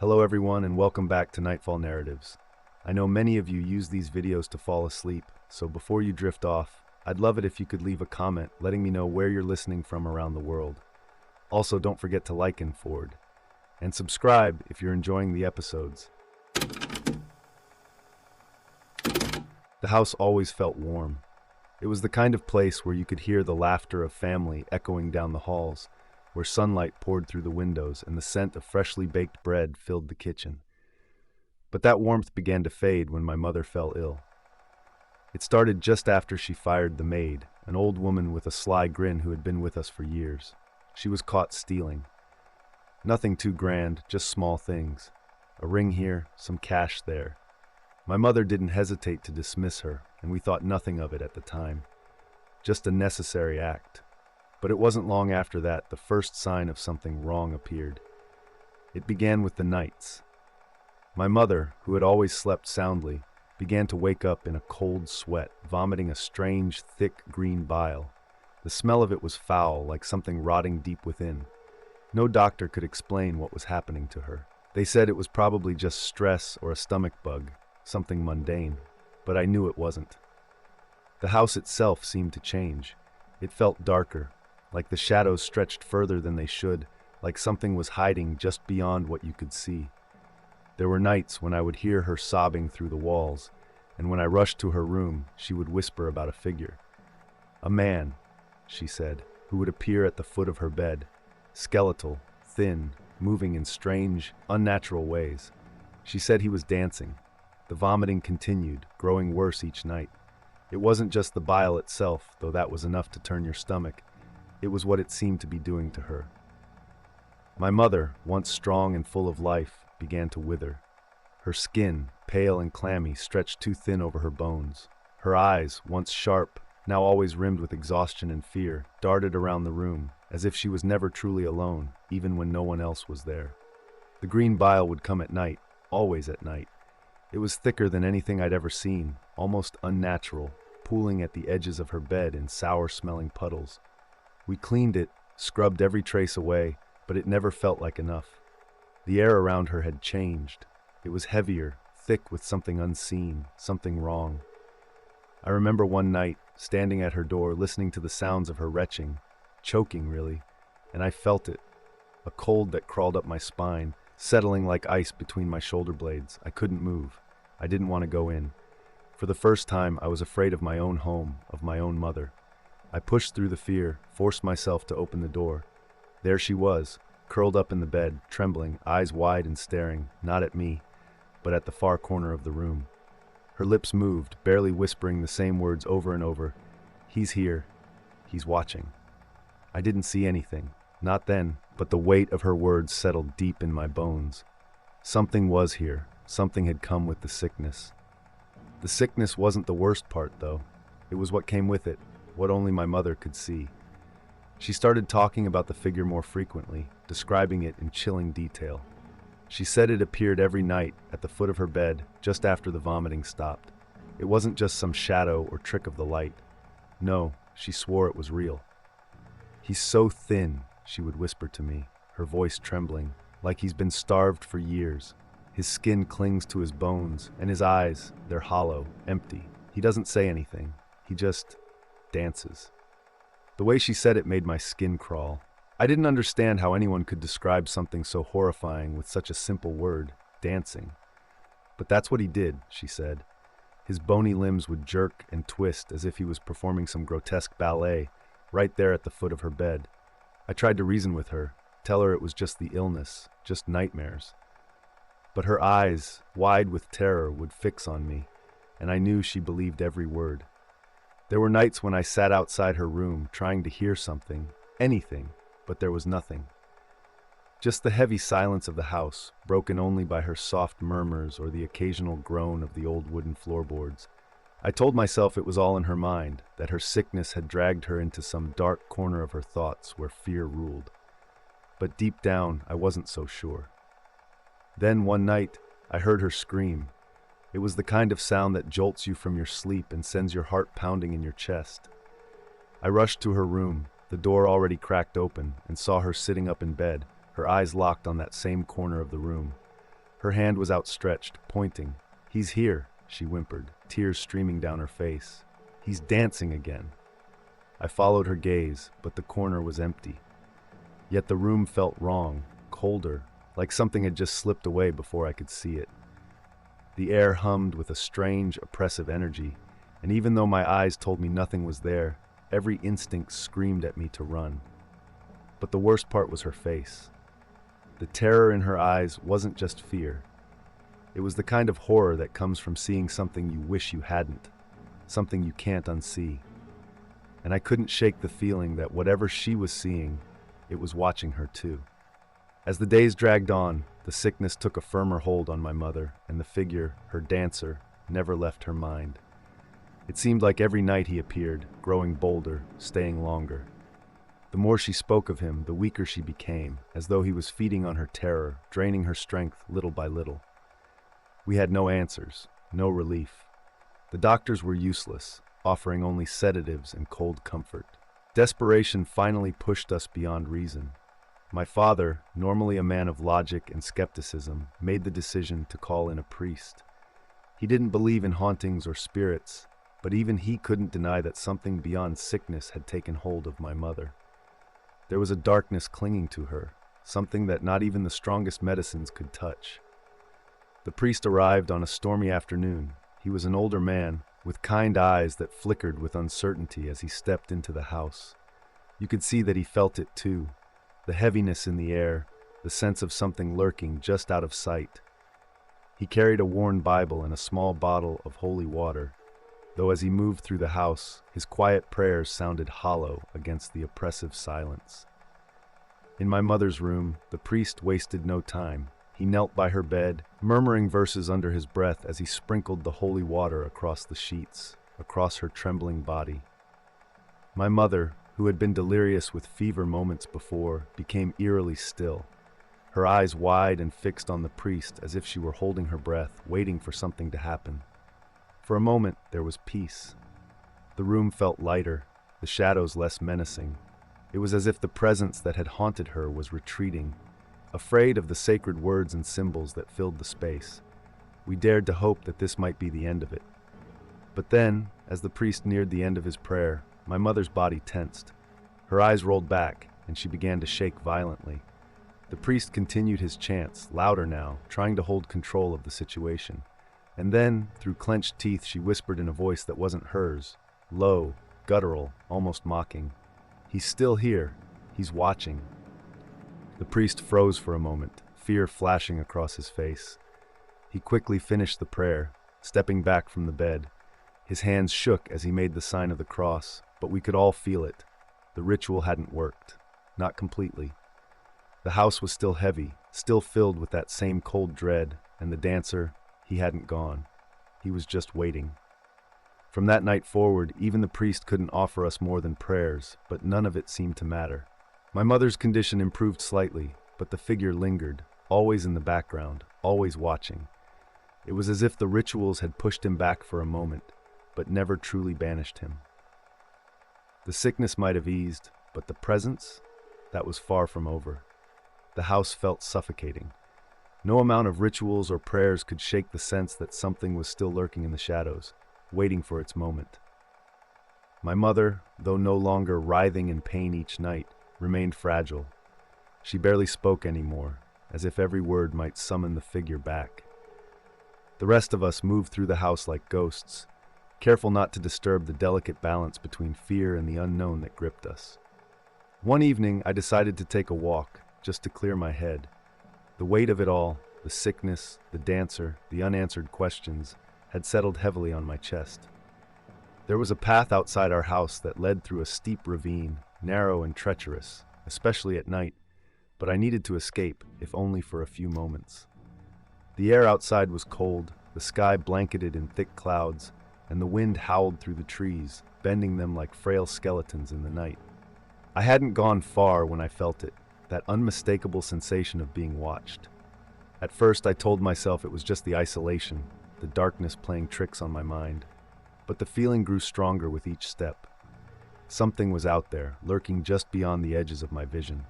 Hello everyone and welcome back to Nightfall Narratives. I know many of you use these videos to fall asleep, so before you drift off, I'd love it if you could leave a comment letting me know where you're listening from around the world. Also, don't forget to like and forward, and subscribe if you're enjoying the episodes. The house always felt warm. It was the kind of place where you could hear the laughter of family echoing down the halls, where sunlight poured through the windows and the scent of freshly baked bread filled the kitchen. But that warmth began to fade when my mother fell ill. It started just after she fired the maid, an old woman with a sly grin who had been with us for years. She was caught stealing. Nothing too grand, just small things. A ring here, some cash there. My mother didn't hesitate to dismiss her, and we thought nothing of it at the time. Just a necessary act. But it wasn't long after that the first sign of something wrong appeared. It began with the nights. My mother, who had always slept soundly, began to wake up in a cold sweat, vomiting a strange, thick green bile. The smell of it was foul, like something rotting deep within. No doctor could explain what was happening to her. They said it was probably just stress or a stomach bug, something mundane, but I knew it wasn't. The house itself seemed to change. It felt darker, like the shadows stretched further than they should, like something was hiding just beyond what you could see. There were nights when I would hear her sobbing through the walls, and when I rushed to her room, she would whisper about a figure. A man, she said, who would appear at the foot of her bed, skeletal, thin, moving in strange, unnatural ways. She said he was dancing. The vomiting continued, growing worse each night. It wasn't just the bile itself, though that was enough to turn your stomach. It was what it seemed to be doing to her. My mother, once strong and full of life, began to wither. Her skin, pale and clammy, stretched too thin over her bones. Her eyes, once sharp, now always rimmed with exhaustion and fear, darted around the room, as if she was never truly alone, even when no one else was there. The green bile would come at night, always at night. It was thicker than anything I'd ever seen, almost unnatural, pooling at the edges of her bed in sour-smelling puddles. We cleaned it, scrubbed every trace away, but it never felt like enough. The air around her had changed. It was heavier, thick with something unseen, something wrong. I remember one night, standing at her door, listening to the sounds of her retching, choking really, and I felt it, a cold that crawled up my spine, settling like ice between my shoulder blades. I couldn't move. I didn't want to go in. For the first time, I was afraid of my own home, of my own mother. I pushed through the fear, forced myself to open the door. There she was, curled up in the bed, trembling, eyes wide and staring, not at me, but at the far corner of the room. Her lips moved, barely whispering the same words over and over. He's here. He's watching. I didn't see anything, not then, but the weight of her words settled deep in my bones. Something was here. Something had come with the sickness. The sickness wasn't the worst part, though. It was what came with it, what only my mother could see. She started talking about the figure more frequently, describing it in chilling detail. She said it appeared every night at the foot of her bed, just after the vomiting stopped. It wasn't just some shadow or trick of the light. No, she swore it was real. He's so thin, she would whisper to me, her voice trembling, like he's been starved for years. His skin clings to his bones, and his eyes, they're hollow, empty. He doesn't say anything. He just dances. The way she said it made my skin crawl. I didn't understand how anyone could describe something so horrifying with such a simple word, dancing. But that's what he did, she said. His bony limbs would jerk and twist as if he was performing some grotesque ballet, right there at the foot of her bed. I tried to reason with her, tell her it was just the illness, just nightmares. But her eyes, wide with terror, would fix on me, and I knew she believed every word. There were nights when I sat outside her room, trying to hear something, anything, but there was nothing. Just the heavy silence of the house, broken only by her soft murmurs or the occasional groan of the old wooden floorboards. I told myself it was all in her mind, that her sickness had dragged her into some dark corner of her thoughts where fear ruled. But deep down, I wasn't so sure. Then one night, I heard her scream. It was the kind of sound that jolts you from your sleep and sends your heart pounding in your chest. I rushed to her room, the door already cracked open, and saw her sitting up in bed, her eyes locked on that same corner of the room. Her hand was outstretched, pointing. "He's here," she whimpered, tears streaming down her face. "He's dancing again." I followed her gaze, but the corner was empty. Yet the room felt wrong, colder, like something had just slipped away before I could see it. The air hummed with a strange, oppressive energy, and even though my eyes told me nothing was there, every instinct screamed at me to run. But the worst part was her face. The terror in her eyes wasn't just fear. It was the kind of horror that comes from seeing something you wish you hadn't, something you can't unsee. And I couldn't shake the feeling that whatever she was seeing, it was watching her too. As the days dragged on, the sickness took a firmer hold on my mother, and the figure, her dancer, never left her mind. It seemed like every night he appeared, growing bolder, staying longer. The more she spoke of him, the weaker she became, as though he was feeding on her terror, draining her strength little by little. We had no answers, no relief. The doctors were useless, offering only sedatives and cold comfort. Desperation finally pushed us beyond reason. My father, normally a man of logic and skepticism, made the decision to call in a priest. He didn't believe in hauntings or spirits, but even he couldn't deny that something beyond sickness had taken hold of my mother. There was a darkness clinging to her, something that not even the strongest medicines could touch. The priest arrived on a stormy afternoon. He was an older man, with kind eyes that flickered with uncertainty as he stepped into the house. You could see that he felt it too, the heaviness in the air, the sense of something lurking just out of sight. He carried a worn Bible and a small bottle of holy water, though as he moved through the house, his quiet prayers sounded hollow against the oppressive silence. In my mother's room, the priest wasted no time. He knelt by her bed, murmuring verses under his breath as he sprinkled the holy water across the sheets, across her trembling body. My mother, who had been delirious with fever moments before, became eerily still, her eyes wide and fixed on the priest as if she were holding her breath, waiting for something to happen. For a moment, there was peace. The room felt lighter, the shadows less menacing. It was as if the presence that had haunted her was retreating, afraid of the sacred words and symbols that filled the space. We dared to hope that this might be the end of it. But then, as the priest neared the end of his prayer, my mother's body tensed. Her eyes rolled back, and she began to shake violently. The priest continued his chants, louder now, trying to hold control of the situation. And then, through clenched teeth, she whispered in a voice that wasn't hers, low, guttural, almost mocking. "He's still here. He's watching." The priest froze for a moment, fear flashing across his face. He quickly finished the prayer, stepping back from the bed. His hands shook as he made the sign of the cross, but we could all feel it. The ritual hadn't worked. Not completely. The house was still heavy, still filled with that same cold dread, and the dancer, he hadn't gone. He was just waiting. From that night forward, even the priest couldn't offer us more than prayers, but none of it seemed to matter. My mother's condition improved slightly, but the figure lingered, always in the background, always watching. It was as if the rituals had pushed him back for a moment, but never truly banished him. The sickness might have eased, but the presence, that was far from over. The house felt suffocating. No amount of rituals or prayers could shake the sense that something was still lurking in the shadows, waiting for its moment. My mother, though no longer writhing in pain each night, remained fragile. She barely spoke anymore, as if every word might summon the figure back. The rest of us moved through the house like ghosts, careful not to disturb the delicate balance between fear and the unknown that gripped us. One evening, I decided to take a walk, just to clear my head. The weight of it all, the sickness, the dancer, the unanswered questions, had settled heavily on my chest. There was a path outside our house that led through a steep ravine, narrow and treacherous, especially at night, but I needed to escape, if only for a few moments. The air outside was cold, the sky blanketed in thick clouds, and the wind howled through the trees, bending them like frail skeletons in the night. I hadn't gone far when I felt it, that unmistakable sensation of being watched. At first, I told myself it was just the isolation, the darkness playing tricks on my mind. But the feeling grew stronger with each step. Something was out there, lurking just beyond the edges of my vision.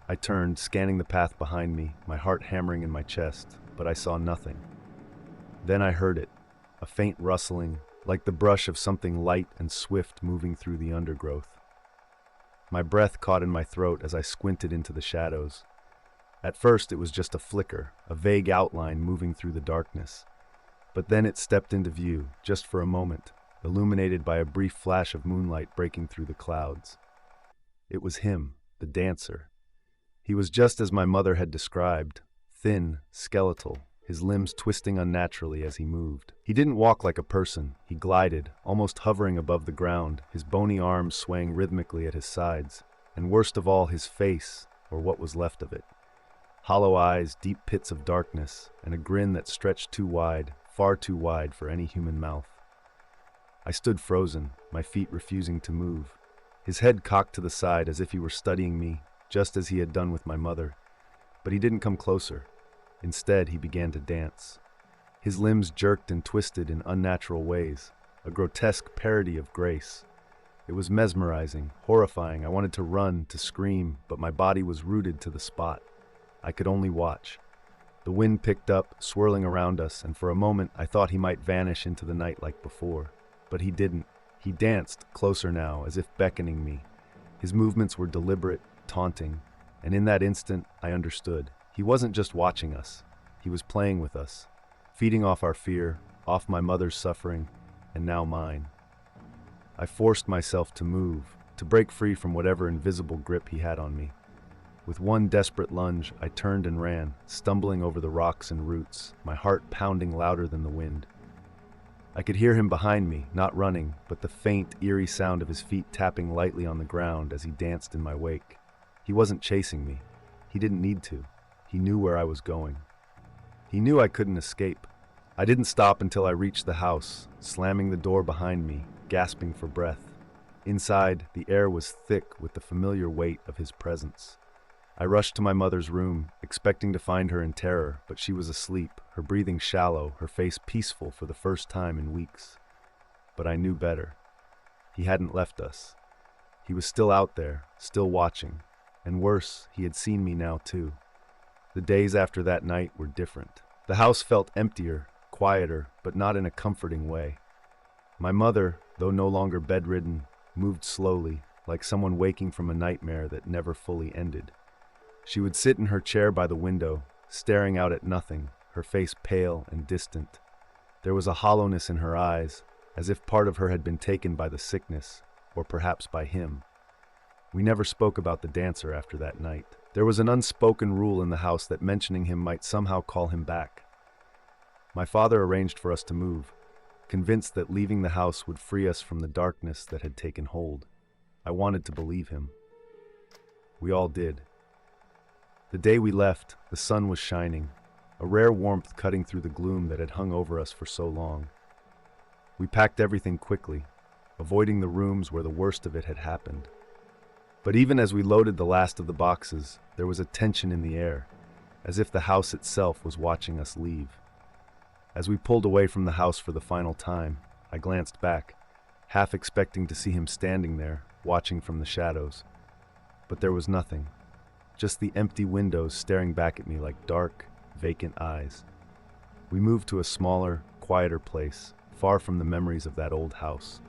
I turned, scanning the path behind me, my heart hammering in my chest, but I saw nothing. Then I heard it, a faint rustling, like the brush of something light and swift moving through the undergrowth. My breath caught in my throat as I squinted into the shadows. At first it was just a flicker, a vague outline moving through the darkness. But then it stepped into view, just for a moment, illuminated by a brief flash of moonlight breaking through the clouds. It was him, the dancer. He was just as my mother had described, thin, skeletal, his limbs twisting unnaturally as he moved. He didn't walk like a person, he glided, almost hovering above the ground, his bony arms swaying rhythmically at his sides, and worst of all, his face, or what was left of it. Hollow eyes, deep pits of darkness, and a grin that stretched too wide, far too wide for any human mouth. I stood frozen, my feet refusing to move. His head cocked to the side as if he were studying me, just as he had done with my mother. But he didn't come closer. Instead, he began to dance. His limbs jerked and twisted in unnatural ways, a grotesque parody of grace. It was mesmerizing, horrifying. I wanted to run, to scream, but my body was rooted to the spot. I could only watch. The wind picked up, swirling around us, and for a moment I thought he might vanish into the night like before. But he didn't. He danced, closer now, as if beckoning me. His movements were deliberate, taunting, and in that instant I understood. He wasn't just watching us. He was playing with us, feeding off our fear, off my mother's suffering, and now mine. I forced myself to move, to break free from whatever invisible grip he had on me. With one desperate lunge, I turned and ran, stumbling over the rocks and roots, my heart pounding louder than the wind. I could hear him behind me, not running, but the faint, eerie sound of his feet tapping lightly on the ground as he danced in my wake. He wasn't chasing me. He didn't need to. He knew where I was going. He knew I couldn't escape. I didn't stop until I reached the house, slamming the door behind me, gasping for breath. Inside, the air was thick with the familiar weight of his presence. I rushed to my mother's room, expecting to find her in terror, but she was asleep, her breathing shallow, her face peaceful for the first time in weeks. But I knew better. He hadn't left us. He was still out there, still watching. And worse, he had seen me now too. The days after that night were different. The house felt emptier, quieter, but not in a comforting way. My mother, though no longer bedridden, moved slowly, like someone waking from a nightmare that never fully ended. She would sit in her chair by the window, staring out at nothing, her face pale and distant. There was a hollowness in her eyes, as if part of her had been taken by the sickness, or perhaps by him. We never spoke about the dancer after that night. There was an unspoken rule in the house that mentioning him might somehow call him back. My father arranged for us to move, convinced that leaving the house would free us from the darkness that had taken hold. I wanted to believe him. We all did. The day we left, the sun was shining, a rare warmth cutting through the gloom that had hung over us for so long. We packed everything quickly, avoiding the rooms where the worst of it had happened. But even as we loaded the last of the boxes, there was a tension in the air, as if the house itself was watching us leave. As we pulled away from the house for the final time, I glanced back, half expecting to see him standing there, watching from the shadows. But there was nothing, just the empty windows staring back at me like dark, vacant eyes. We moved to a smaller, quieter place, far from the memories of that old house.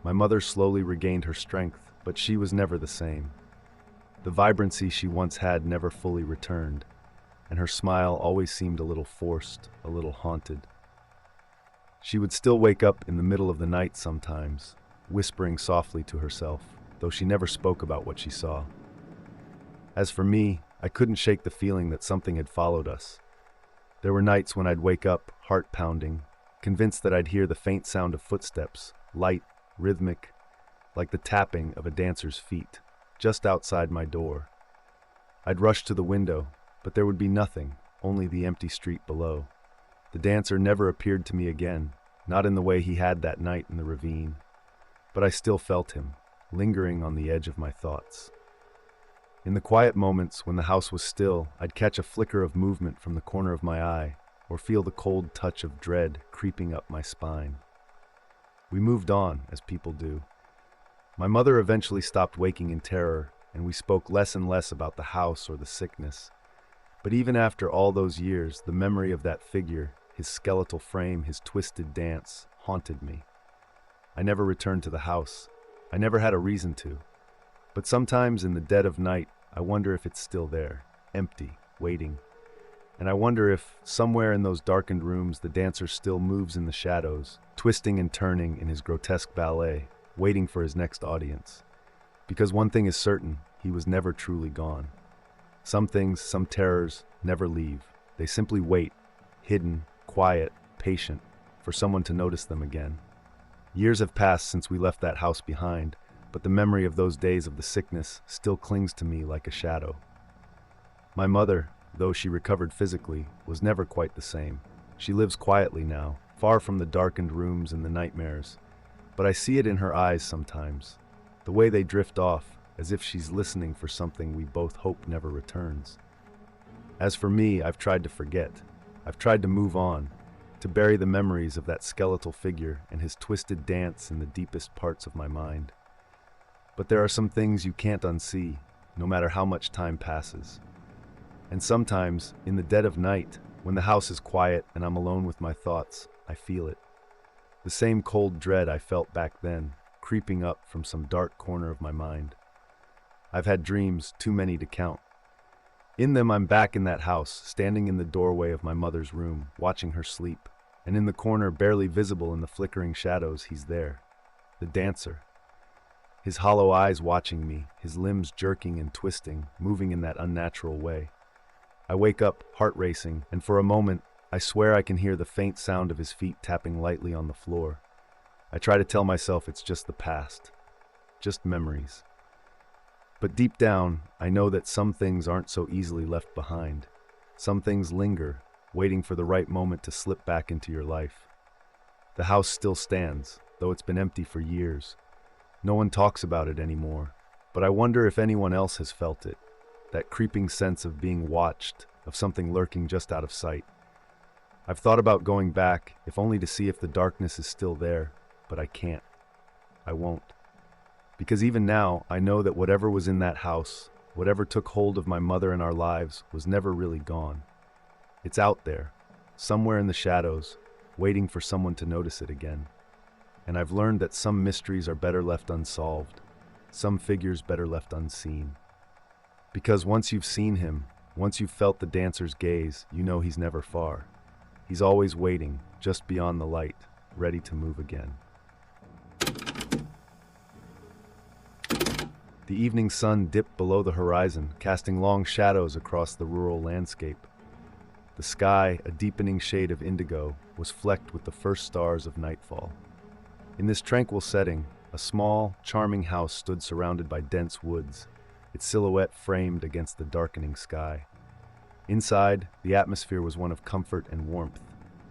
My mother slowly regained her strength, but she was never the same. The vibrancy she once had never fully returned, and her smile always seemed a little forced, a little haunted. She would still wake up in the middle of the night sometimes, whispering softly to herself, though she never spoke about what she saw. As for me, I couldn't shake the feeling that something had followed us. There were nights when I'd wake up, heart pounding, convinced that I'd hear the faint sound of footsteps, light, rhythmic, like the tapping of a dancer's feet, just outside my door. I'd rush to the window, but there would be nothing, only the empty street below. The dancer never appeared to me again, not in the way he had that night in the ravine. But I still felt him, lingering on the edge of my thoughts. In the quiet moments when the house was still, I'd catch a flicker of movement from the corner of my eye, or feel the cold touch of dread creeping up my spine. We moved on, as people do. My mother eventually stopped waking in terror, and we spoke less and less about the house or the sickness. But even after all those years, the memory of that figure, his skeletal frame, his twisted dance, haunted me. I never returned to the house. I never had a reason to. But sometimes in the dead of night, I wonder if it's still there, empty, waiting. And I wonder if, somewhere in those darkened rooms, the dancer still moves in the shadows, twisting and turning in his grotesque ballet, waiting for his next audience. Because one thing is certain, he was never truly gone. Some things, some terrors, never leave. They simply wait, hidden, quiet, patient, for someone to notice them again. Years have passed since we left that house behind, but the memory of those days of the sickness still clings to me like a shadow. My mother, though she recovered physically, was never quite the same. She lives quietly now, far from the darkened rooms and the nightmares. But I see it in her eyes sometimes, the way they drift off, as if she's listening for something we both hope never returns. As for me, I've tried to forget. I've tried to move on, to bury the memories of that skeletal figure and his twisted dance in the deepest parts of my mind. But there are some things you can't unsee, no matter how much time passes. And sometimes, in the dead of night, when the house is quiet and I'm alone with my thoughts, I feel it. The same cold dread I felt back then, creeping up from some dark corner of my mind. I've had dreams, too many to count. In them, I'm back in that house, standing in the doorway of my mother's room, watching her sleep. And in the corner, barely visible in the flickering shadows, he's there. The dancer. His hollow eyes watching me, his limbs jerking and twisting, moving in that unnatural way. I wake up, heart racing, and for a moment, I swear I can hear the faint sound of his feet tapping lightly on the floor. I try to tell myself it's just the past, just memories. But deep down, I know that some things aren't so easily left behind. Some things linger, waiting for the right moment to slip back into your life. The house still stands, though it's been empty for years. No one talks about it anymore, but I wonder if anyone else has felt it. That creeping sense of being watched, of something lurking just out of sight. I've thought about going back, if only to see if the darkness is still there, but I can't. I won't. Because even now, I know that whatever was in that house, whatever took hold of my mother and our lives, was never really gone. It's out there, somewhere in the shadows, waiting for someone to notice it again. And I've learned that some mysteries are better left unsolved, some figures better left unseen. Because once you've seen him, once you've felt the dancer's gaze, you know he's never far. He's always waiting, just beyond the light, ready to move again. The evening sun dipped below the horizon, casting long shadows across the rural landscape. The sky, a deepening shade of indigo, was flecked with the first stars of nightfall. In this tranquil setting, a small, charming house stood surrounded by dense woods, its silhouette framed against the darkening sky. Inside, the atmosphere was one of comfort and warmth,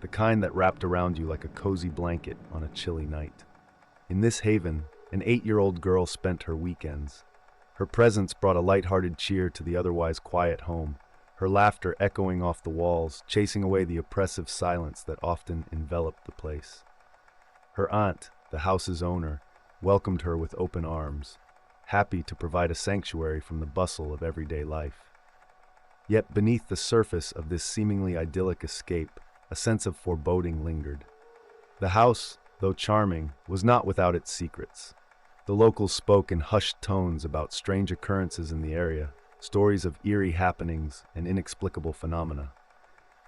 the kind that wrapped around you like a cozy blanket on a chilly night. In this haven, an 8-year-old girl spent her weekends. Her presence brought a light-hearted cheer to the otherwise quiet home, her laughter echoing off the walls, chasing away the oppressive silence that often enveloped the place. Her aunt, the house's owner, welcomed her with open arms, happy to provide a sanctuary from the bustle of everyday life. Yet beneath the surface of this seemingly idyllic escape, a sense of foreboding lingered. The house, though charming, was not without its secrets. The locals spoke in hushed tones about strange occurrences in the area, stories of eerie happenings and inexplicable phenomena.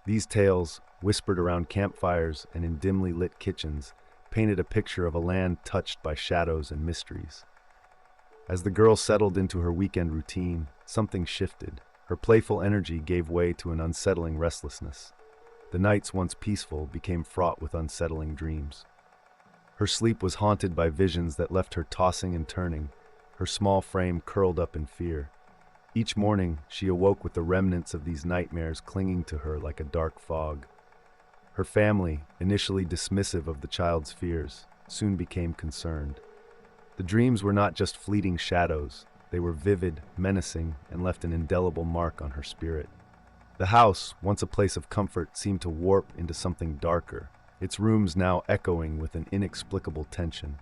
These tales, whispered around campfires and in dimly lit kitchens, painted a picture of a land touched by shadows and mysteries. As the girl settled into her weekend routine, something shifted. Her playful energy gave way to an unsettling restlessness. The nights, once peaceful, became fraught with unsettling dreams. Her sleep was haunted by visions that left her tossing and turning, her small frame curled up in fear. Each morning, she awoke with the remnants of these nightmares clinging to her like a dark fog. Her family, initially dismissive of the child's fears, soon became concerned. The dreams were not just fleeting shadows. They were vivid, menacing, and left an indelible mark on her spirit. The house, once a place of comfort, seemed to warp into something darker, its rooms now echoing with an inexplicable tension.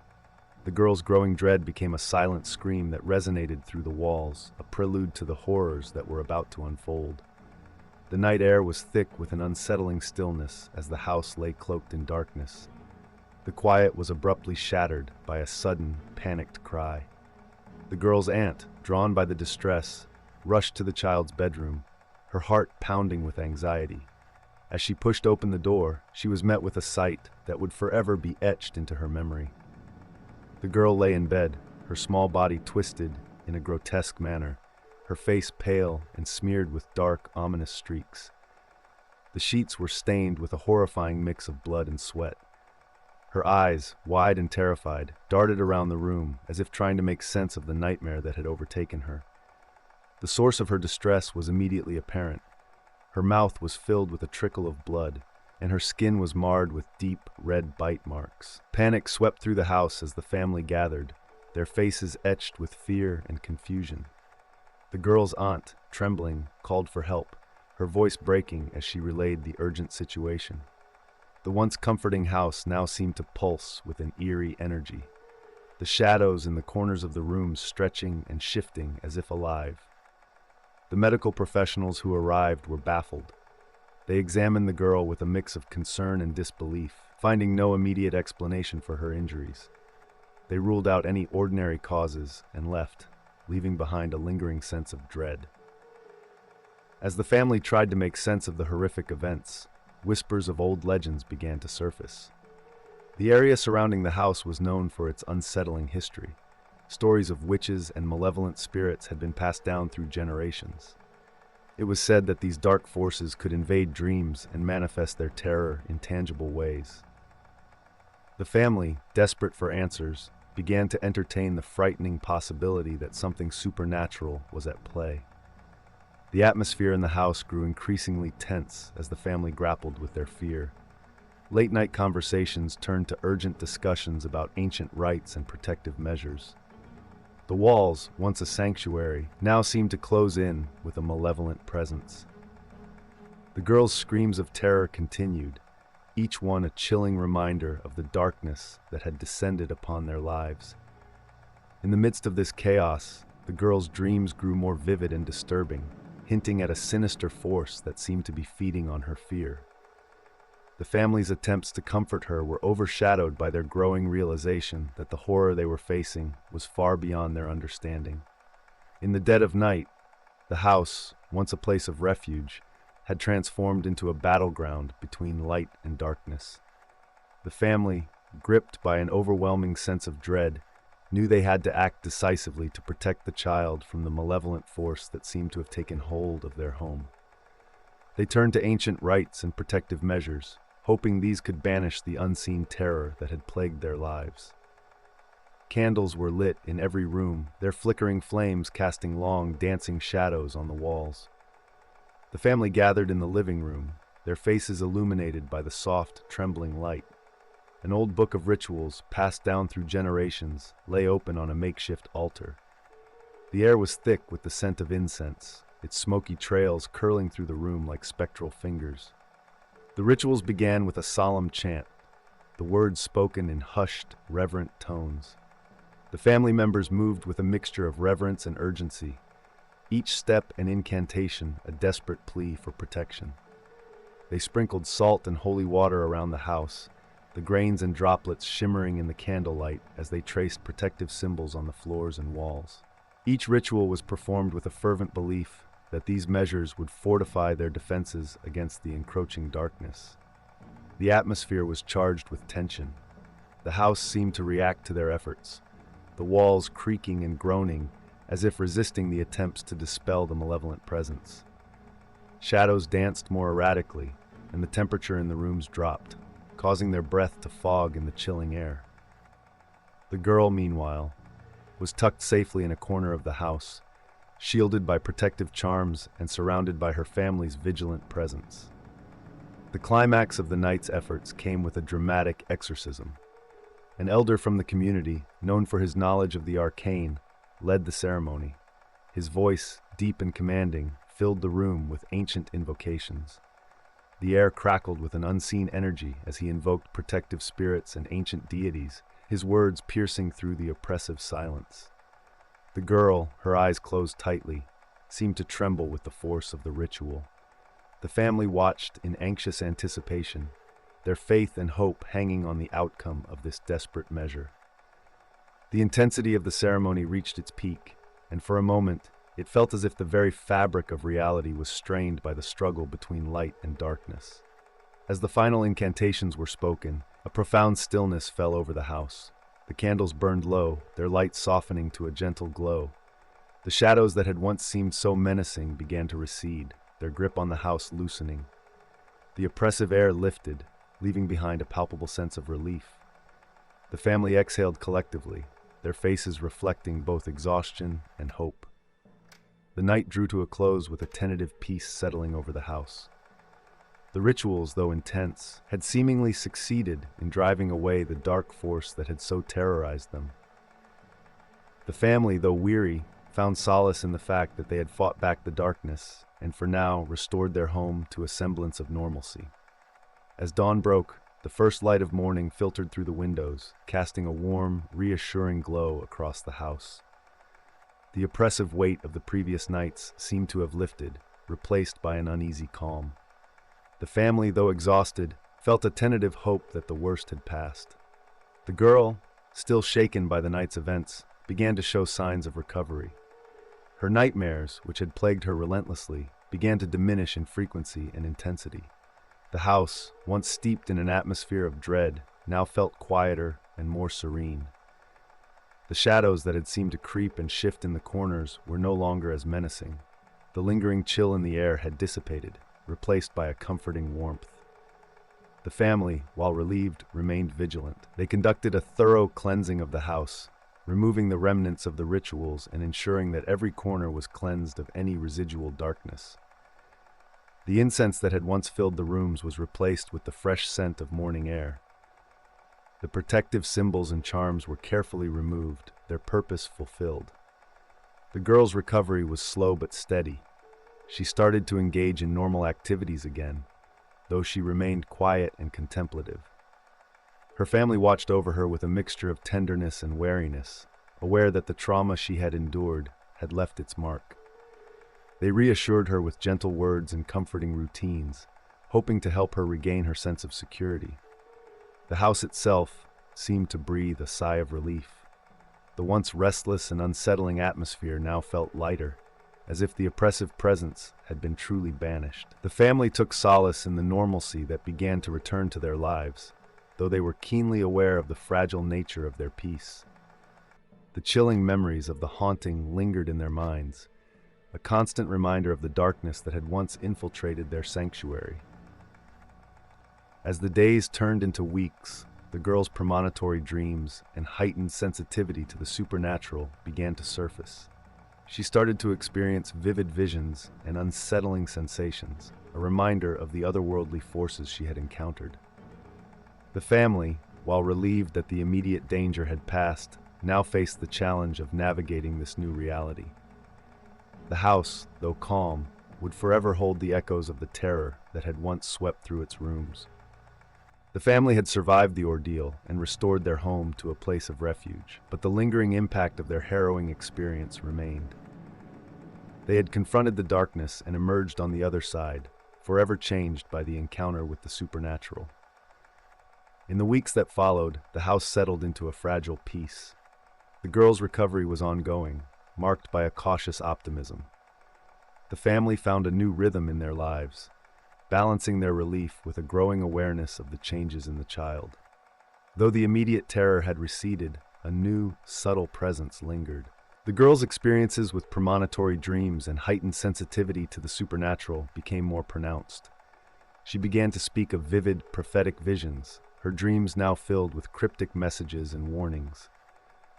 The girl's growing dread became a silent scream that resonated through the walls, a prelude to the horrors that were about to unfold. The night air was thick with an unsettling stillness as the house lay cloaked in darkness. The quiet was abruptly shattered by a sudden, panicked cry. The girl's aunt, drawn by the distress, rushed to the child's bedroom, her heart pounding with anxiety. As she pushed open the door, she was met with a sight that would forever be etched into her memory. The girl lay in bed, her small body twisted in a grotesque manner, her face pale and smeared with dark, ominous streaks. The sheets were stained with a horrifying mix of blood and sweat. Her eyes, wide and terrified, darted around the room as if trying to make sense of the nightmare that had overtaken her. The source of her distress was immediately apparent. Her mouth was filled with a trickle of blood, and her skin was marred with deep, red bite marks. Panic swept through the house as the family gathered, their faces etched with fear and confusion. The girl's aunt, trembling, called for help, her voice breaking as she relayed the urgent situation. The once comforting house now seemed to pulse with an eerie energy, the shadows in the corners of the room stretching and shifting as if alive. The medical professionals who arrived were baffled. They examined the girl with a mix of concern and disbelief, finding no immediate explanation for her injuries. They ruled out any ordinary causes and left, leaving behind a lingering sense of dread. As the family tried to make sense of the horrific events, whispers of old legends began to surface. The area surrounding the house was known for its unsettling history. Stories of witches and malevolent spirits had been passed down through generations. It was said that these dark forces could invade dreams and manifest their terror in tangible ways. The family, desperate for answers, began to entertain the frightening possibility that something supernatural was at play. The atmosphere in the house grew increasingly tense as the family grappled with their fear. Late-night conversations turned to urgent discussions about ancient rites and protective measures. The walls, once a sanctuary, now seemed to close in with a malevolent presence. The girls' screams of terror continued, each one a chilling reminder of the darkness that had descended upon their lives. In the midst of this chaos, the girls' dreams grew more vivid and disturbing, hinting at a sinister force that seemed to be feeding on her fear. The family's attempts to comfort her were overshadowed by their growing realization that the horror they were facing was far beyond their understanding. In the dead of night, the house, once a place of refuge, had transformed into a battleground between light and darkness. The family, gripped by an overwhelming sense of dread, knew they had to act decisively to protect the child from the malevolent force that seemed to have taken hold of their home. They turned to ancient rites and protective measures, hoping these could banish the unseen terror that had plagued their lives. Candles were lit in every room, their flickering flames casting long, dancing shadows on the walls. The family gathered in the living room, their faces illuminated by the soft, trembling light. An old book of rituals, passed down through generations, lay open on a makeshift altar. The air was thick with the scent of incense, its smoky trails curling through the room like spectral fingers. The rituals began with a solemn chant, the words spoken in hushed, reverent tones. The family members moved with a mixture of reverence and urgency, each step an incantation, a desperate plea for protection. They sprinkled salt and holy water around the house, the grains and droplets shimmering in the candlelight as they traced protective symbols on the floors and walls. Each ritual was performed with a fervent belief that these measures would fortify their defenses against the encroaching darkness. The atmosphere was charged with tension. The house seemed to react to their efforts, the walls creaking and groaning as if resisting the attempts to dispel the malevolent presence. Shadows danced more erratically, and the temperature in the rooms dropped, causing their breath to fog in the chilling air. The girl, meanwhile, was tucked safely in a corner of the house, shielded by protective charms and surrounded by her family's vigilant presence. The climax of the night's efforts came with a dramatic exorcism. An elder from the community, known for his knowledge of the arcane, led the ceremony. His voice, deep and commanding, filled the room with ancient invocations. The air crackled with an unseen energy as he invoked protective spirits and ancient deities, his words piercing through the oppressive silence. The girl, her eyes closed tightly, seemed to tremble with the force of the ritual. The family watched in anxious anticipation, their faith and hope hanging on the outcome of this desperate measure. The intensity of the ceremony reached its peak, and for a moment, it felt as if the very fabric of reality was strained by the struggle between light and darkness. As the final incantations were spoken, a profound stillness fell over the house. The candles burned low, their light softening to a gentle glow. The shadows that had once seemed so menacing began to recede, their grip on the house loosening. The oppressive air lifted, leaving behind a palpable sense of relief. The family exhaled collectively, their faces reflecting both exhaustion and hope. The night drew to a close with a tentative peace settling over the house. The rituals, though intense, had seemingly succeeded in driving away the dark force that had so terrorized them. The family, though weary, found solace in the fact that they had fought back the darkness and for now restored their home to a semblance of normalcy. As dawn broke, the first light of morning filtered through the windows, casting a warm, reassuring glow across the house. The oppressive weight of the previous nights seemed to have lifted, replaced by an uneasy calm. The family, though exhausted, felt a tentative hope that the worst had passed. The girl, still shaken by the night's events, began to show signs of recovery. Her nightmares, which had plagued her relentlessly, began to diminish in frequency and intensity. The house, once steeped in an atmosphere of dread, now felt quieter and more serene. The shadows that had seemed to creep and shift in the corners were no longer as menacing. The lingering chill in the air had dissipated, replaced by a comforting warmth. The family, while relieved, remained vigilant. They conducted a thorough cleansing of the house, removing the remnants of the rituals and ensuring that every corner was cleansed of any residual darkness. The incense that had once filled the rooms was replaced with the fresh scent of morning air. The protective symbols and charms were carefully removed, their purpose fulfilled. The girl's recovery was slow but steady. She started to engage in normal activities again, though she remained quiet and contemplative. Her family watched over her with a mixture of tenderness and wariness, aware that the trauma she had endured had left its mark. They reassured her with gentle words and comforting routines, hoping to help her regain her sense of security. The house itself seemed to breathe a sigh of relief. The once restless and unsettling atmosphere now felt lighter, as if the oppressive presence had been truly banished. The family took solace in the normalcy that began to return to their lives, though they were keenly aware of the fragile nature of their peace. The chilling memories of the haunting lingered in their minds, a constant reminder of the darkness that had once infiltrated their sanctuary. As the days turned into weeks, the girl's premonitory dreams and heightened sensitivity to the supernatural began to surface. She started to experience vivid visions and unsettling sensations, a reminder of the otherworldly forces she had encountered. The family, while relieved that the immediate danger had passed, now faced the challenge of navigating this new reality. The house, though calm, would forever hold the echoes of the terror that had once swept through its rooms. The family had survived the ordeal and restored their home to a place of refuge, but the lingering impact of their harrowing experience remained. They had confronted the darkness and emerged on the other side, forever changed by the encounter with the supernatural. In the weeks that followed, the house settled into a fragile peace. The girl's recovery was ongoing, marked by a cautious optimism. The family found a new rhythm in their lives, balancing their relief with a growing awareness of the changes in the child. Though the immediate terror had receded, a new, subtle presence lingered. The girl's experiences with premonitory dreams and heightened sensitivity to the supernatural became more pronounced. She began to speak of vivid, prophetic visions, her dreams now filled with cryptic messages and warnings.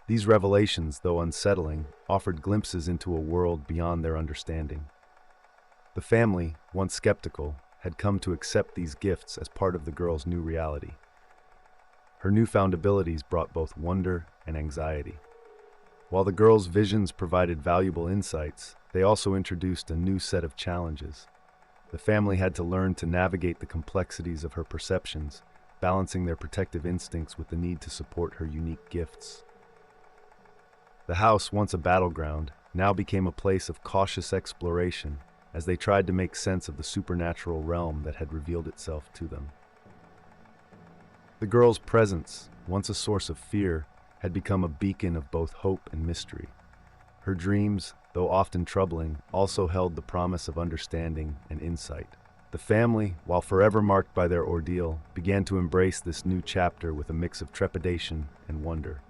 These revelations, though unsettling, offered glimpses into a world beyond their understanding. The family, once skeptical, had come to accept these gifts as part of the girl's new reality. Her newfound abilities brought both wonder and anxiety. While the girl's visions provided valuable insights, they also introduced a new set of challenges. The family had to learn to navigate the complexities of her perceptions, balancing their protective instincts with the need to support her unique gifts. The house, once a battleground, now became a place of cautious exploration as they tried to make sense of the supernatural realm that had revealed itself to them. The girl's presence, once a source of fear, had become a beacon of both hope and mystery. Her dreams, though often troubling, also held the promise of understanding and insight. The family, while forever marked by their ordeal, began to embrace this new chapter with a mix of trepidation and wonder.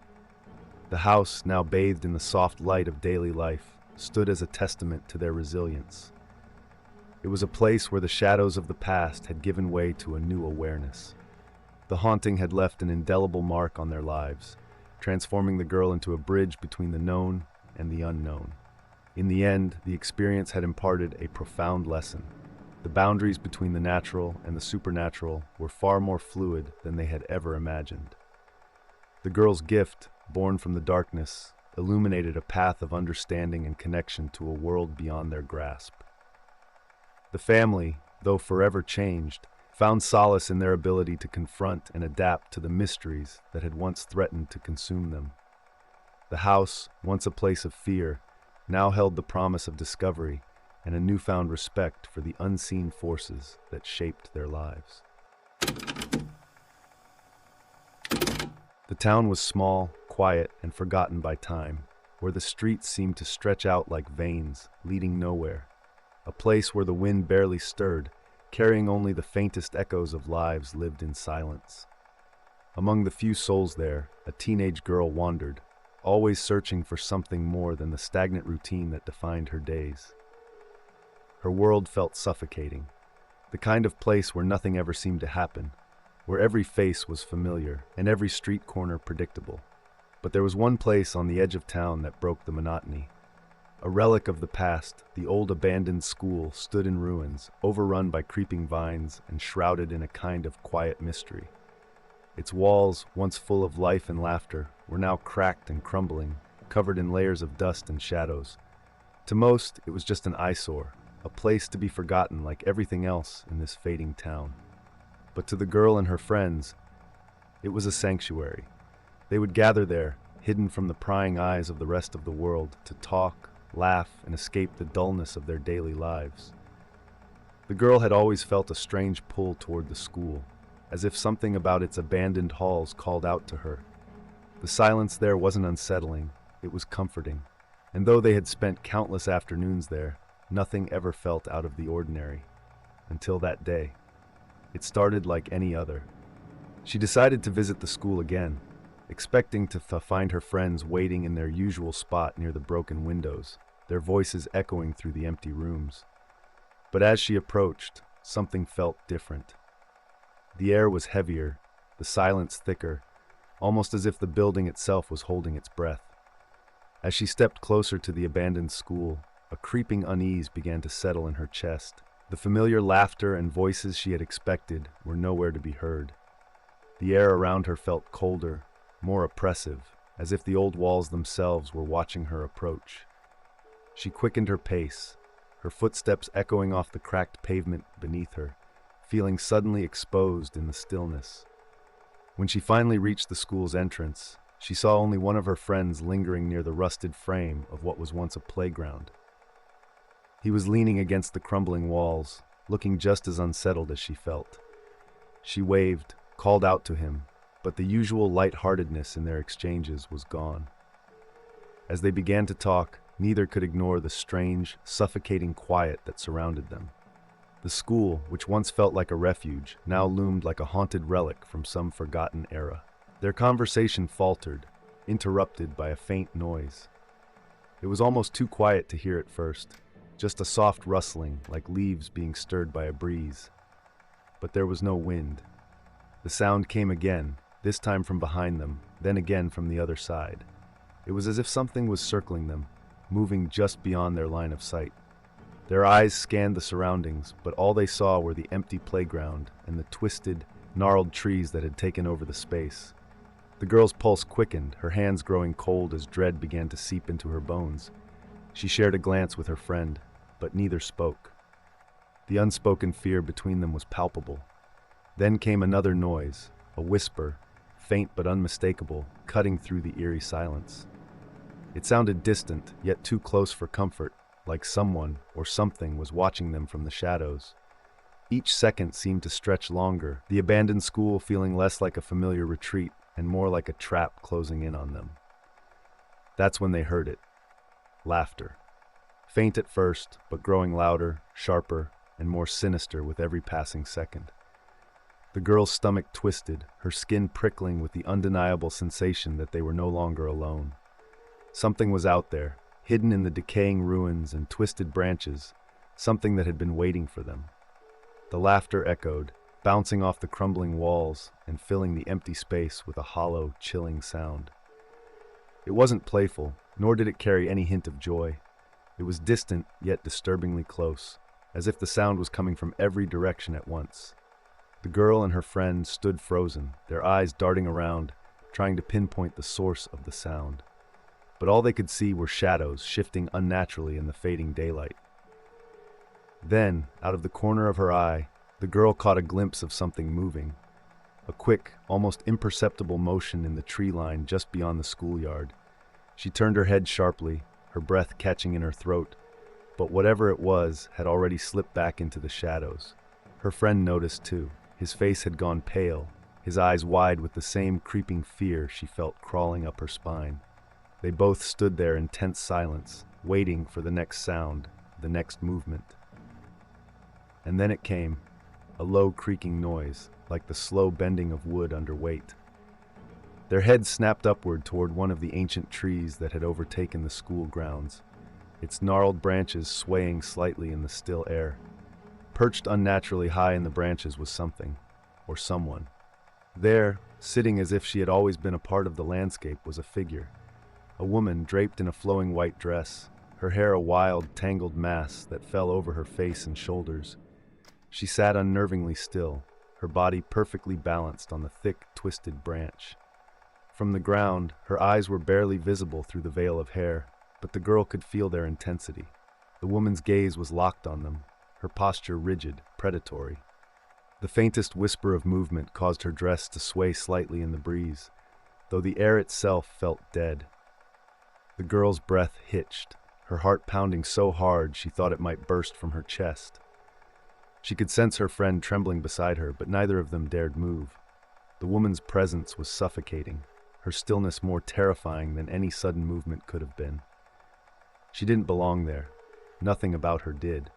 The house, now bathed in the soft light of daily life, stood as a testament to their resilience. It was a place where the shadows of the past had given way to a new awareness. The haunting had left an indelible mark on their lives, transforming the girl into a bridge between the known and the unknown. In the end, the experience had imparted a profound lesson. The boundaries between the natural and the supernatural were far more fluid than they had ever imagined. The girl's gift, born from the darkness, illuminated a path of understanding and connection to a world beyond their grasp. The family, though forever changed, found solace in their ability to confront and adapt to the mysteries that had once threatened to consume them. The house, once a place of fear, now held the promise of discovery and a newfound respect for the unseen forces that shaped their lives. The town was small, quiet, and forgotten by time, where the streets seemed to stretch out like veins, leading nowhere. A place where the wind barely stirred, carrying only the faintest echoes of lives lived in silence. Among the few souls there, a teenage girl wandered, always searching for something more than the stagnant routine that defined her days. Her world felt suffocating, the kind of place where nothing ever seemed to happen, where every face was familiar and every street corner predictable. But there was one place on the edge of town that broke the monotony. A relic of the past, the old abandoned school stood in ruins, overrun by creeping vines and shrouded in a kind of quiet mystery. Its walls, once full of life and laughter, were now cracked and crumbling, covered in layers of dust and shadows. To most, it was just an eyesore, a place to be forgotten like everything else in this fading town. But to the girl and her friends, it was a sanctuary. They would gather there, hidden from the prying eyes of the rest of the world, to talk, laugh, and escape the dullness of their daily lives. The girl had always felt a strange pull toward the school, as if something about its abandoned halls called out to her. The silence there wasn't unsettling, it was comforting, and though they had spent countless afternoons there, nothing ever felt out of the ordinary. Until that day. It started like any other. She decided to visit the school again, expecting to find her friends waiting in their usual spot near the broken windows, their voices echoing through the empty rooms. But as she approached, something felt different. The air was heavier, the silence thicker, almost as if the building itself was holding its breath. As she stepped closer to the abandoned school, a creeping unease began to settle in her chest. The familiar laughter and voices she had expected were nowhere to be heard. The air around her felt colder, more oppressive, as if the old walls themselves were watching her approach. She quickened her pace, her footsteps echoing off the cracked pavement beneath her, feeling suddenly exposed in the stillness. When she finally reached the school's entrance, she saw only one of her friends lingering near the rusted frame of what was once a playground. He was leaning against the crumbling walls, looking just as unsettled as she felt. She waved, called out to him, but the usual light-heartedness in their exchanges was gone. As they began to talk, neither could ignore the strange, suffocating quiet that surrounded them. The school, which once felt like a refuge, now loomed like a haunted relic from some forgotten era. Their conversation faltered, interrupted by a faint noise. It was almost too quiet to hear at first, just a soft rustling like leaves being stirred by a breeze. But there was no wind. The sound came again, this time from behind them, then again from the other side. It was as if something was circling them, moving just beyond their line of sight. Their eyes scanned the surroundings, but all they saw were the empty playground and the twisted, gnarled trees that had taken over the space. The girl's pulse quickened, her hands growing cold as dread began to seep into her bones. She shared a glance with her friend, but neither spoke. The unspoken fear between them was palpable. Then came another noise, a whisper, faint but unmistakable, cutting through the eerie silence. It sounded distant, yet too close for comfort, like someone or something was watching them from the shadows. Each second seemed to stretch longer, the abandoned school feeling less like a familiar retreat and more like a trap closing in on them. That's when they heard it. Laughter. Faint at first, but growing louder, sharper, and more sinister with every passing second. The girl's stomach twisted, her skin prickling with the undeniable sensation that they were no longer alone. Something was out there, hidden in the decaying ruins and twisted branches, something that had been waiting for them. The laughter echoed, bouncing off the crumbling walls and filling the empty space with a hollow, chilling sound. It wasn't playful, nor did it carry any hint of joy. It was distant, yet disturbingly close, as if the sound was coming from every direction at once. The girl and her friend stood frozen, their eyes darting around, trying to pinpoint the source of the sound. But all they could see were shadows shifting unnaturally in the fading daylight. Then, out of the corner of her eye, the girl caught a glimpse of something moving. A quick, almost imperceptible motion in the tree line just beyond the schoolyard. She turned her head sharply, her breath catching in her throat, but whatever it was had already slipped back into the shadows. Her friend noticed too. His face had gone pale, his eyes wide with the same creeping fear she felt crawling up her spine. They both stood there in tense silence, waiting for the next sound, the next movement. And then it came, a low creaking noise, like the slow bending of wood under weight. Their heads snapped upward toward one of the ancient trees that had overtaken the school grounds, its gnarled branches swaying slightly in the still air. Perched unnaturally high in the branches was something, or someone. There, sitting as if she had always been a part of the landscape, was a figure. A woman draped in a flowing white dress, her hair a wild, tangled mass that fell over her face and shoulders. She sat unnervingly still, her body perfectly balanced on the thick, twisted branch. From the ground, her eyes were barely visible through the veil of hair, but the girl could feel their intensity. The woman's gaze was locked on them, her posture rigid, predatory. The faintest whisper of movement caused her dress to sway slightly in the breeze, though the air itself felt dead. The girl's breath hitched, her heart pounding so hard she thought it might burst from her chest. She could sense her friend trembling beside her, but neither of them dared move. The woman's presence was suffocating, her stillness more terrifying than any sudden movement could have been. She didn't belong there. Nothing about her did.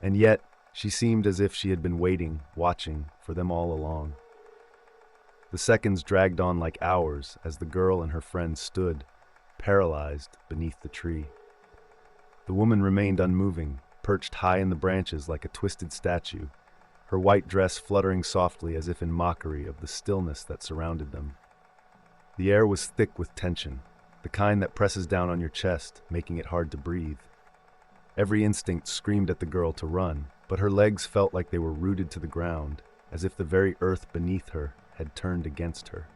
And yet, she seemed as if she had been waiting, watching, for them all along. The seconds dragged on like hours as the girl and her friend stood, paralyzed, beneath the tree. The woman remained unmoving, perched high in the branches like a twisted statue, her white dress fluttering softly as if in mockery of the stillness that surrounded them. The air was thick with tension, the kind that presses down on your chest, making it hard to breathe. Every instinct screamed at the girl to run, but her legs felt like they were rooted to the ground, as if the very earth beneath her had turned against her.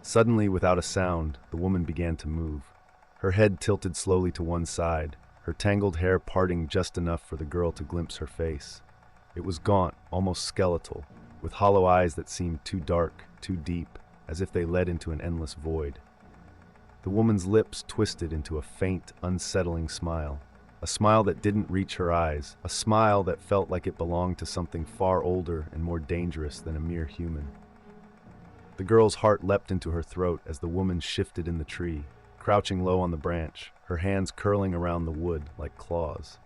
Suddenly, without a sound, the woman began to move. Her head tilted slowly to one side, her tangled hair parting just enough for the girl to glimpse her face. It was gaunt, almost skeletal, with hollow eyes that seemed too dark, too deep, as if they led into an endless void. The woman's lips twisted into a faint, unsettling smile. A smile that didn't reach her eyes, a smile that felt like it belonged to something far older and more dangerous than a mere human. The girl's heart leapt into her throat as the woman shifted in the tree, crouching low on the branch, her hands curling around the wood like claws.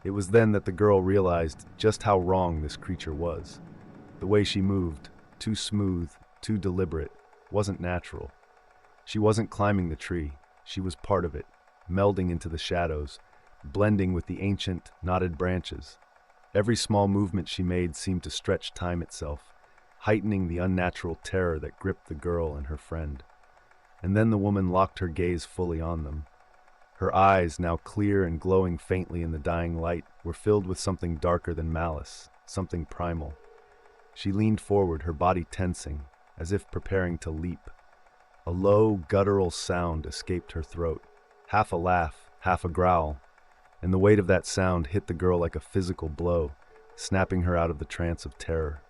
It was then that the girl realized just how wrong this creature was. The way she moved, too smooth, too deliberate, wasn't natural. She wasn't climbing the tree, she was part of it, melding into the shadows, blending with the ancient, knotted branches. Every small movement she made seemed to stretch time itself, heightening the unnatural terror that gripped the girl and her friend. And then the woman locked her gaze fully on them. Her eyes, now clear and glowing faintly in the dying light, were filled with something darker than malice, something primal. She leaned forward, her body tensing, as if preparing to leap. A low, guttural sound escaped her throat, half a laugh, half a growl, and the weight of that sound hit the girl like a physical blow, snapping her out of the trance of terror.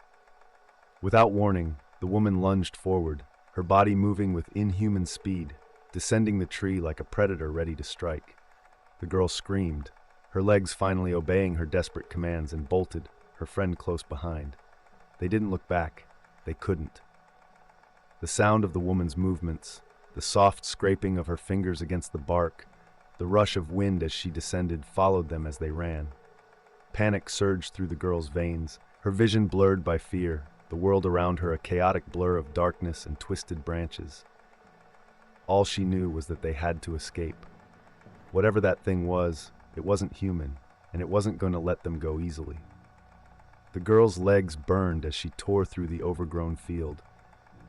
Without warning, the woman lunged forward, her body moving with inhuman speed, descending the tree like a predator ready to strike. The girl screamed, her legs finally obeying her desperate commands, and bolted, her friend close behind. They didn't look back. They couldn't. The sound of the woman's movements, the soft scraping of her fingers against the bark, the rush of wind as she descended followed them as they ran. Panic surged through the girl's veins, her vision blurred by fear, the world around her a chaotic blur of darkness and twisted branches. All she knew was that they had to escape. Whatever that thing was, it wasn't human, and it wasn't going to let them go easily. The girl's legs burned as she tore through the overgrown field,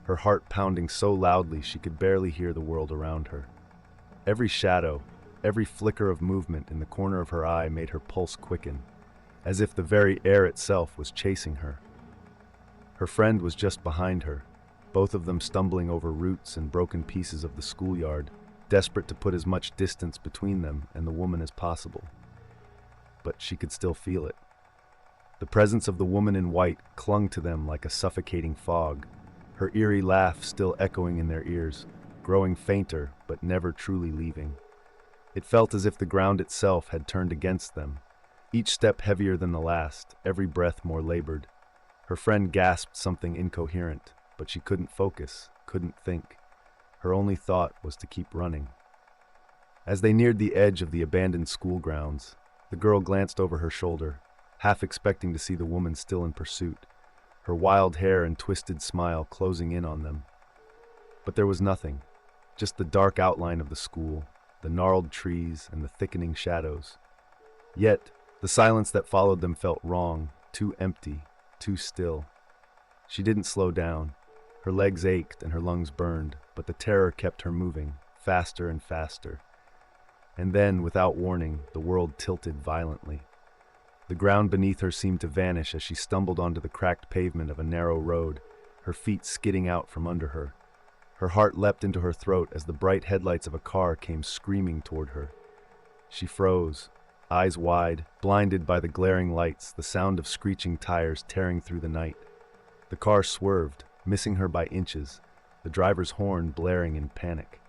her heart pounding so loudly she could barely hear the world around her. Every shadow, every flicker of movement in the corner of her eye made her pulse quicken, as if the very air itself was chasing her. Her friend was just behind her, both of them stumbling over roots and broken pieces of the schoolyard, desperate to put as much distance between them and the woman as possible. But she could still feel it. The presence of the woman in white clung to them like a suffocating fog, her eerie laugh still echoing in their ears, growing fainter but never truly leaving. It felt as if the ground itself had turned against them, each step heavier than the last, every breath more labored. Her friend gasped something incoherent, but she couldn't focus, couldn't think. Her only thought was to keep running. As they neared the edge of the abandoned school grounds, the girl glanced over her shoulder, half expecting to see the woman still in pursuit, her wild hair and twisted smile closing in on them. But there was nothing, just the dark outline of the school, the gnarled trees and the thickening shadows. Yet, the silence that followed them felt wrong, too empty, too still. She didn't slow down. Her legs ached and her lungs burned, but the terror kept her moving, faster and faster. And then, without warning, the world tilted violently. The ground beneath her seemed to vanish as she stumbled onto the cracked pavement of a narrow road, her feet skidding out from under her. Her heart leapt into her throat as the bright headlights of a car came screaming toward her. She froze, eyes wide, blinded by the glaring lights, the sound of screeching tires tearing through the night. The car swerved, missing her by inches, the driver's horn blaring in panic.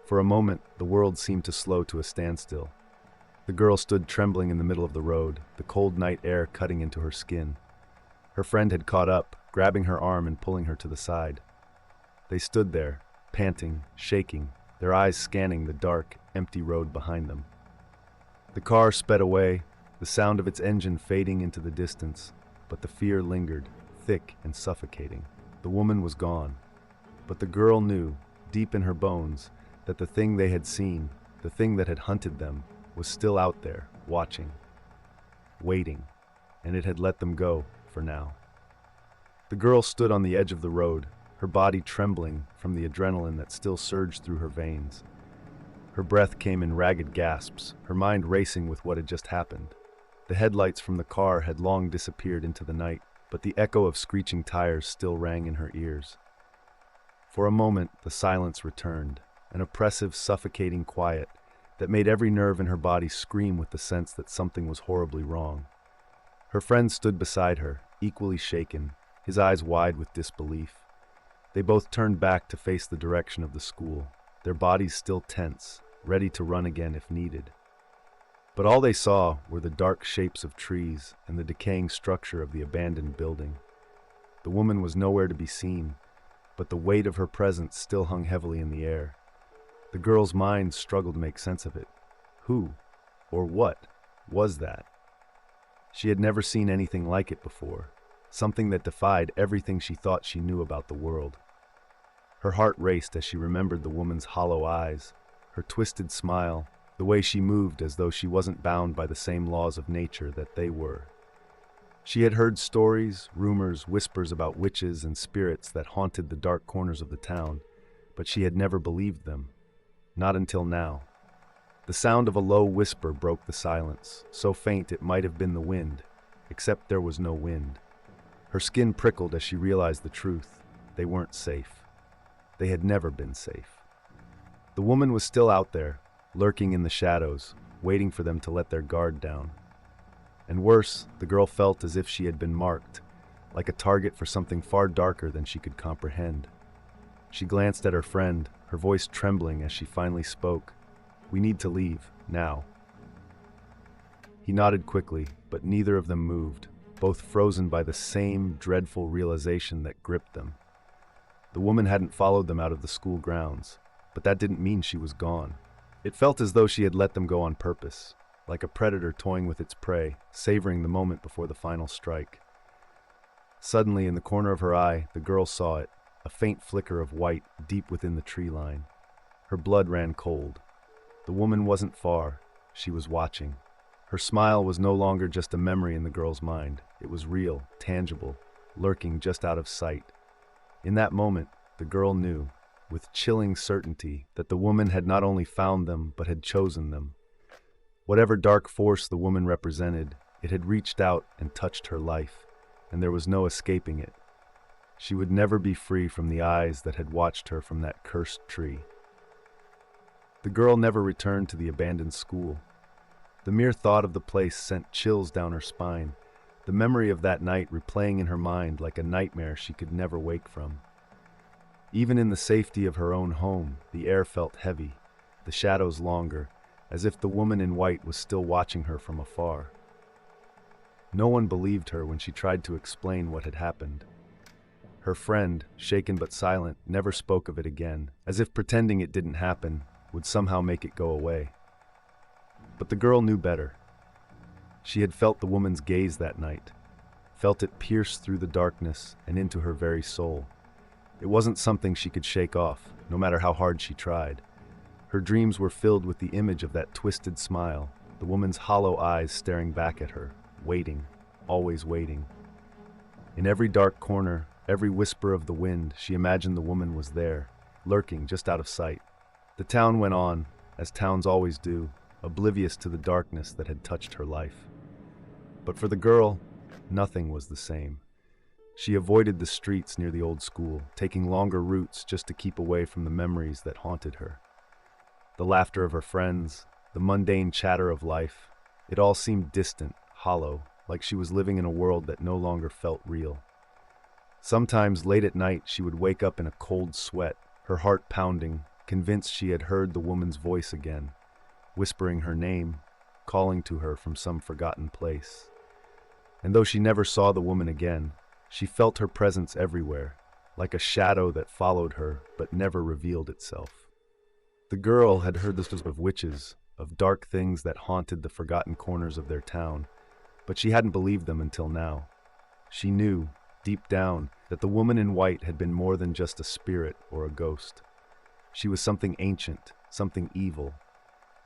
For a moment, the world seemed to slow to a standstill. The girl stood trembling in the middle of the road, the cold night air cutting into her skin. Her friend had caught up, grabbing her arm and pulling her to the side. They stood there, panting, shaking, their eyes scanning the dark, empty road behind them. The car sped away, the sound of its engine fading into the distance, but the fear lingered, thick and suffocating. The woman was gone, but the girl knew, deep in her bones, that the thing they had seen, the thing that had hunted them, was still out there, watching, waiting, and it had let them go, for now. The girl stood on the edge of the road, her body trembling from the adrenaline that still surged through her veins. Her breath came in ragged gasps, her mind racing with what had just happened. The headlights from the car had long disappeared into the night, but the echo of screeching tires still rang in her ears. For a moment, the silence returned, an oppressive, suffocating quiet that made every nerve in her body scream with the sense that something was horribly wrong. Her friend stood beside her, equally shaken, his eyes wide with disbelief. They both turned back to face the direction of the school, their bodies still tense, ready to run again if needed. But all they saw were the dark shapes of trees and the decaying structure of the abandoned building. The woman was nowhere to be seen, but the weight of her presence still hung heavily in the air. The girl's mind struggled to make sense of it. Who, or what, was that? She had never seen anything like it before, something that defied everything she thought she knew about the world. Her heart raced as she remembered the woman's hollow eyes, her twisted smile, the way she moved as though she wasn't bound by the same laws of nature that they were. She had heard stories, rumors, whispers about witches and spirits that haunted the dark corners of the town, but she had never believed them. Not until now. The sound of a low whisper broke the silence, so faint it might have been the wind, except there was no wind. Her skin prickled as she realized the truth. They weren't safe. They had never been safe. The woman was still out there, lurking in the shadows, waiting for them to let their guard down. And worse, the girl felt as if she had been marked, like a target for something far darker than she could comprehend. She glanced at her friend, her voice trembling as she finally spoke. "We need to leave, now." He nodded quickly, but neither of them moved, both frozen by the same dreadful realization that gripped them. The woman hadn't followed them out of the school grounds, but that didn't mean she was gone. It felt as though she had let them go on purpose, like a predator toying with its prey, savoring the moment before the final strike. Suddenly, in the corner of her eye, the girl saw it, a faint flicker of white deep within the tree line. Her blood ran cold. The woman wasn't far. She was watching. Her smile was no longer just a memory in the girl's mind. It was real, tangible, lurking just out of sight. In that moment, the girl knew, with chilling certainty, that the woman had not only found them, but had chosen them. Whatever dark force the woman represented, it had reached out and touched her life, and there was no escaping it. She would never be free from the eyes that had watched her from that cursed tree. The girl never returned to the abandoned school. The mere thought of the place sent chills down her spine, the memory of that night replaying in her mind like a nightmare she could never wake from. Even in the safety of her own home, the air felt heavy, the shadows longer, as if the woman in white was still watching her from afar. No one believed her when she tried to explain what had happened. Her friend, shaken but silent, never spoke of it again, as if pretending it didn't happen would somehow make it go away. But the girl knew better. She had felt the woman's gaze that night, felt it pierce through the darkness and into her very soul. It wasn't something she could shake off, no matter how hard she tried. Her dreams were filled with the image of that twisted smile, the woman's hollow eyes staring back at her, waiting, always waiting. In every dark corner, every whisper of the wind, she imagined the woman was there, lurking just out of sight. The town went on, as towns always do, oblivious to the darkness that had touched her life. But for the girl, nothing was the same. She avoided the streets near the old school, taking longer routes just to keep away from the memories that haunted her. The laughter of her friends, the mundane chatter of life, it all seemed distant, hollow, like she was living in a world that no longer felt real. Sometimes late at night she would wake up in a cold sweat, her heart pounding, convinced she had heard the woman's voice again, whispering her name, calling to her from some forgotten place. And though she never saw the woman again, she felt her presence everywhere, like a shadow that followed her but never revealed itself. The girl had heard the stories of witches, of dark things that haunted the forgotten corners of their town, but she hadn't believed them until now. She knew, deep down, that the woman in white had been more than just a spirit or a ghost. She was something ancient, something evil,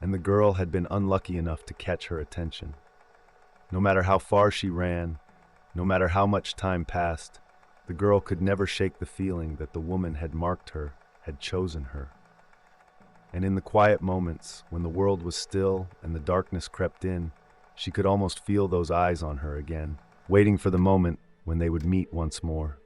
and the girl had been unlucky enough to catch her attention. No matter how far she ran, no matter how much time passed, the girl could never shake the feeling that the woman had marked her, had chosen her. And in the quiet moments, when the world was still and the darkness crept in, she could almost feel those eyes on her again, waiting for the moment when they would meet once more.